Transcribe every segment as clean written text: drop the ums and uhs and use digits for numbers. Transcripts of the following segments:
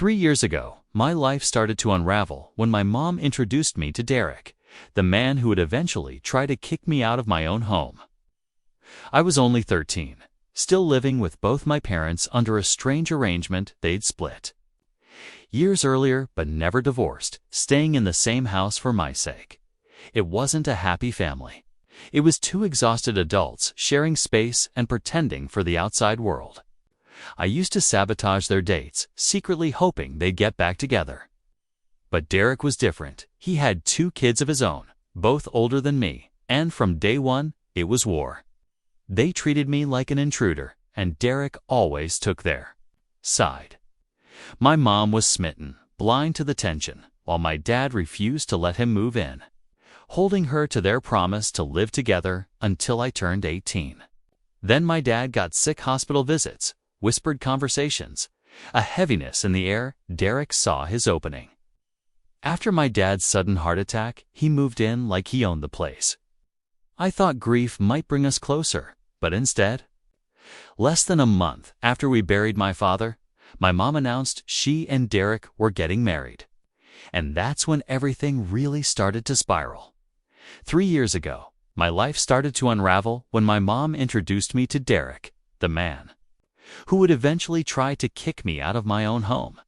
3 years ago, my life started to unravel when my mom introduced me to Derek, the man who would eventually try to kick me out of my own home. I was only 13, still living with both my parents under a strange arrangement they'd split years earlier but never divorced, staying in the same house for my sake. It wasn't a happy family. It was two exhausted adults sharing space and pretending for the outside world. I used to sabotage their dates, secretly hoping they'd get back together. But Derek was different. He had 2 kids of his own, both older than me, and from day one, it was war. They treated me like an intruder, and Derek always took their side. My mom was smitten, blind to the tension, while my dad refused to let him move in, holding her to their promise to live together until I turned 18. Then my dad got sick, hospital visits, whispered conversations, a heaviness in the air. Derek saw his opening. After my dad's sudden heart attack, he moved in like he owned the place. I thought grief might bring us closer, but instead, less than a month after we buried my father, my mom announced she and Derek were getting married. And that's when everything really started to spiral. 3 years ago, my life started to unravel when my mom introduced me to Derek, the man who would eventually try to kick me out of my own home.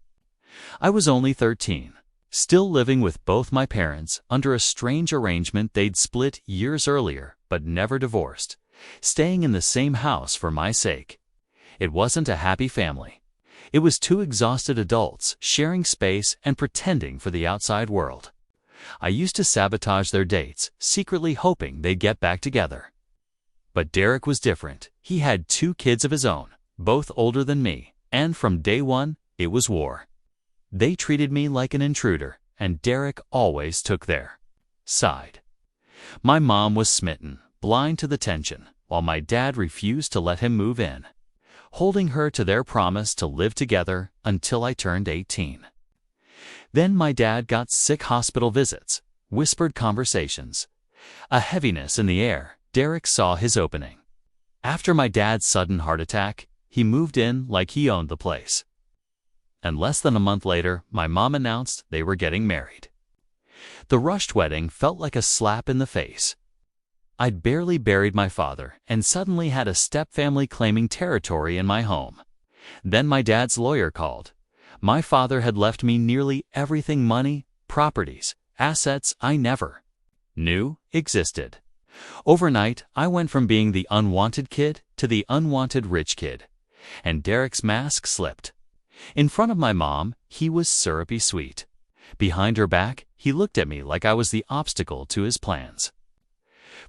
I was only 13, still living with both my parents under a strange arrangement they'd split years earlier but never divorced, staying in the same house for my sake. It wasn't a happy family. It was 2 exhausted adults sharing space and pretending for the outside world. I used to sabotage their dates, secretly hoping they'd get back together. But Derek was different. He had 2 kids of his own, both older than me, and from day one, it was war. They treated me like an intruder, and Derek always took their side. My mom was smitten, blind to the tension, while my dad refused to let him move in, holding her to their promise to live together until I turned 18. Then my dad got sick, hospital visits, whispered conversations, a heaviness in the air. Derek saw his opening. After my dad's sudden heart attack, he moved in like he owned the place. And less than a month later, my mom announced they were getting married. The rushed wedding felt like a slap in the face. I'd barely buried my father and suddenly had a stepfamily claiming territory in my home. Then my dad's lawyer called. My father had left me nearly everything: money, properties, assets I never knew existed. Overnight, I went from being the unwanted kid to the unwanted rich kid, and Derek's mask slipped. In front of my mom, he was syrupy sweet. Behind her back, he looked at me like I was the obstacle to his plans.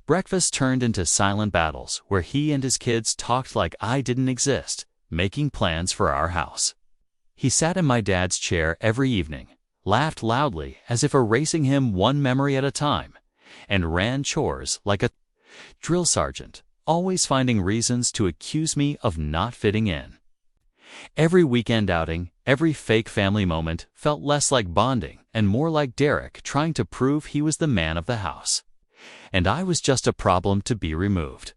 Breakfast turned into silent battles where he and his kids talked like I didn't exist, making plans for our house. He sat in my dad's chair every evening, laughed loudly as if erasing him one memory at a time, and ran chores like a drill sergeant, always finding reasons to accuse me of not fitting in. Every weekend outing, every fake family moment felt less like bonding and more like Derek trying to prove he was the man of the house. And I was just a problem to be removed.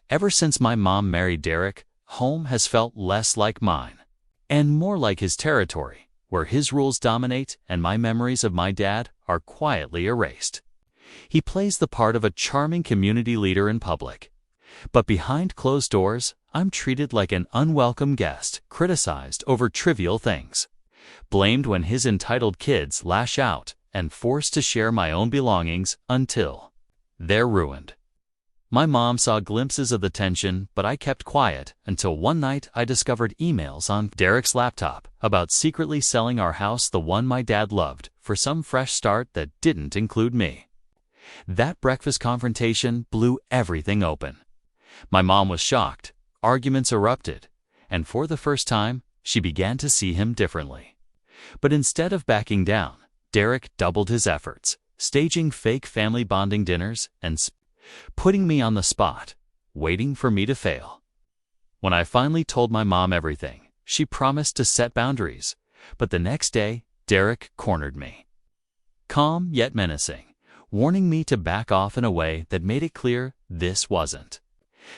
Ever since my mom married Derek, home has felt less like mine and more like his territory, where his rules dominate and my memories of my dad are quietly erased. He plays the part of a charming community leader in public, but behind closed doors, I'm treated like an unwelcome guest, criticized over trivial things, blamed when his entitled kids lash out, and forced to share my own belongings until they're ruined. My mom saw glimpses of the tension, but I kept quiet until one night I discovered emails on Derek's laptop about secretly selling our house, the one my dad loved, for some fresh start that didn't include me. That breakfast confrontation blew everything open. My mom was shocked, arguments erupted, and for the first time, she began to see him differently. But instead of backing down, Derek doubled his efforts, staging fake family bonding dinners and putting me on the spot, waiting for me to fail. When I finally told my mom everything, she promised to set boundaries, but the next day, Derek cornered me. Calm yet menacing, warning me to back off in a way that made it clear this wasn't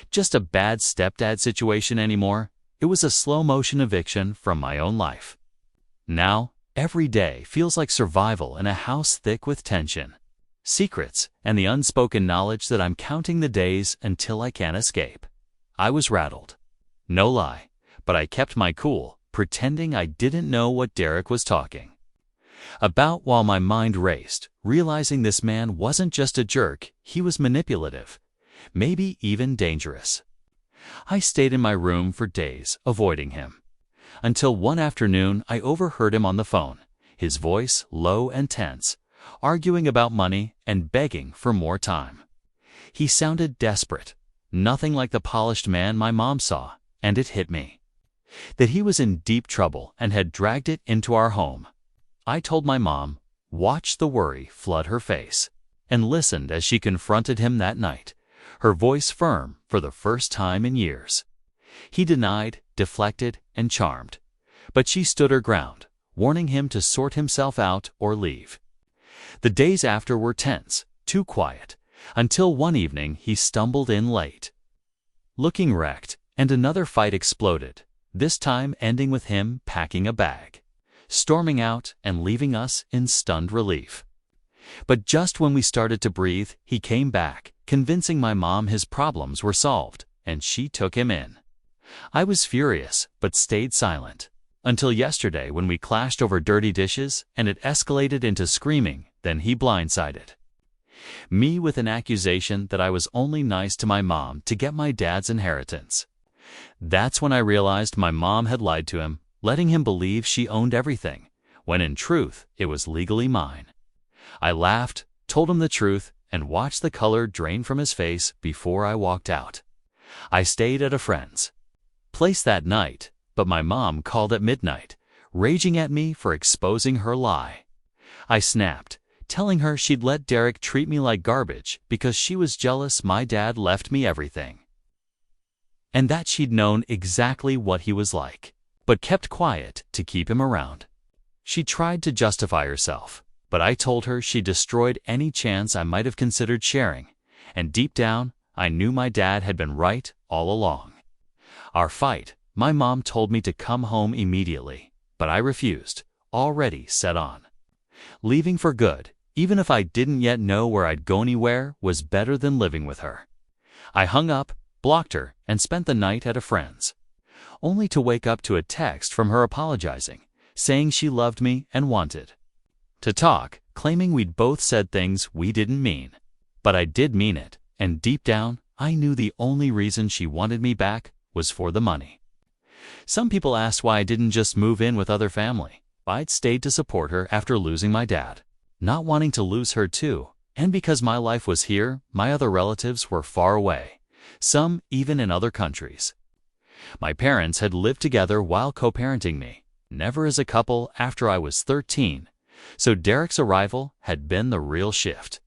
just a bad stepdad situation anymore. It was a slow-motion eviction from my own life. Now, every day feels like survival in a house thick with tension, secrets, and the unspoken knowledge that I'm counting the days until I can escape. I was rattled. No lie, but I kept my cool, pretending I didn't know what Derek was talking about while my mind raced, realizing this man wasn't just a jerk, he was manipulative, maybe even dangerous. I stayed in my room for days, avoiding him, until one afternoon I overheard him on the phone, his voice low and tense, arguing about money and begging for more time. He sounded desperate, nothing like the polished man my mom saw, and it hit me that he was in deep trouble and had dragged it into our home. I told my mom, watched the worry flood her face, and listened as she confronted him that night, her voice firm for the first time in years. He denied, deflected, and charmed, but she stood her ground, warning him to sort himself out or leave. The days after were tense, too quiet, until one evening he stumbled in late, looking wrecked, and another fight exploded, this time ending with him packing a bag, storming out and leaving us in stunned relief. But just when we started to breathe, he came back, convincing my mom his problems were solved, and she took him in. I was furious, but stayed silent, until yesterday when we clashed over dirty dishes and it escalated into screaming. Then he blindsided me with an accusation that I was only nice to my mom to get my dad's inheritance. That's when I realized my mom had lied to him, letting him believe she owned everything, when in truth it was legally mine. I laughed, told him the truth, and watched the color drain from his face before I walked out. I stayed at a friend's place that night, but my mom called at midnight, raging at me for exposing her lie. I snapped, telling her she'd let Derek treat me like garbage because she was jealous my dad left me everything, and that she'd known exactly what he was like, but kept quiet to keep him around. She tried to justify herself, but I told her she destroyed any chance I might have considered sharing, and deep down, I knew my dad had been right all along. Our fight, my mom told me to come home immediately, but I refused, already set on leaving for good. Even if I didn't yet know where I'd go anywhere, was better than living with her. I hung up, blocked her, and spent the night at a friend's, only to wake up to a text from her apologizing, saying she loved me and wanted to talk, claiming we'd both said things we didn't mean. But I did mean it, and deep down, I knew the only reason she wanted me back was for the money. Some people asked why I didn't just move in with other family. I'd stayed to support her after losing my dad, not wanting to lose her too, and because my life was here, my other relatives were far away, some even in other countries. My parents had lived together while co-parenting me, never as a couple after I was 13, so Derek's arrival had been the real shift.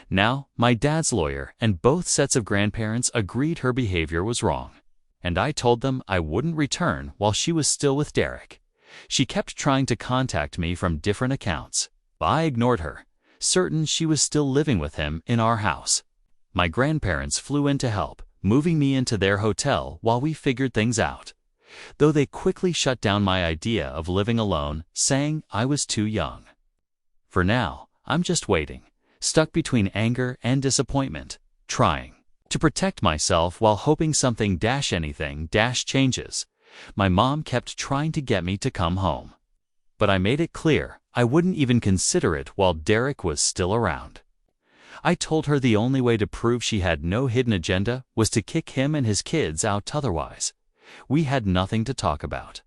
Now, my dad's lawyer and both sets of grandparents agreed her behavior was wrong, and I told them I wouldn't return while she was still with Derek. She kept trying to contact me from different accounts, but I ignored her, certain she was still living with him in our house. My grandparents flew in to help, moving me into their hotel while we figured things out, though they quickly shut down my idea of living alone, saying I was too young. For now, I'm just waiting, stuck between anger and disappointment, trying to protect myself while hoping something anything changes. My mom kept trying to get me to come home, but I made it clear I wouldn't even consider it while Derek was still around. I told her the only way to prove she had no hidden agenda was to kick him and his kids out, otherwise we had nothing to talk about.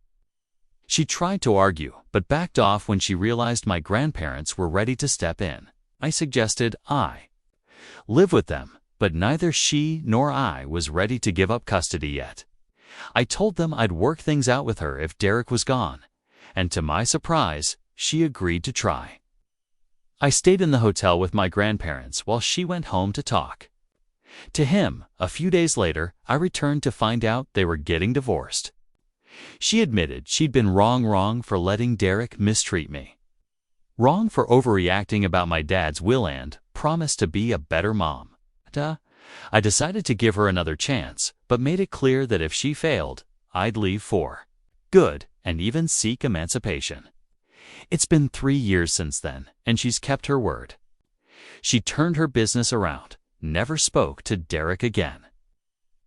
She tried to argue, but backed off when she realized my grandparents were ready to step in. I suggested I live with them, but neither she nor I was ready to give up custody yet. I told them I'd work things out with her if Derek was gone, and to my surprise, she agreed to try. I stayed in the hotel with my grandparents while she went home to talk to him. A few days later, I returned to find out they were getting divorced. She admitted she'd been wrong for letting Derek mistreat me, wrong for overreacting about my dad's will and promised to be a better mom. I decided to give her another chance, but made it clear that if she failed, I'd leave for good and even seek emancipation. It's been 3 years since then, and she's kept her word. She turned her business around, never spoke to Derek again,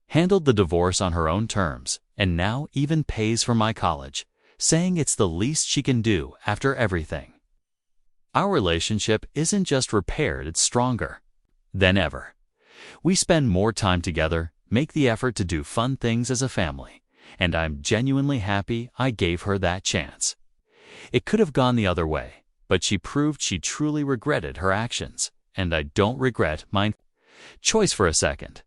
handled the divorce on her own terms, and now even pays for my college, saying it's the least she can do after everything. Our relationship isn't just repaired, it's stronger than ever. We spend more time together, make the effort to do fun things as a family, and I'm genuinely happy I gave her that chance. It could have gone the other way, but she proved she truly regretted her actions, and I don't regret mine. Choice for a second.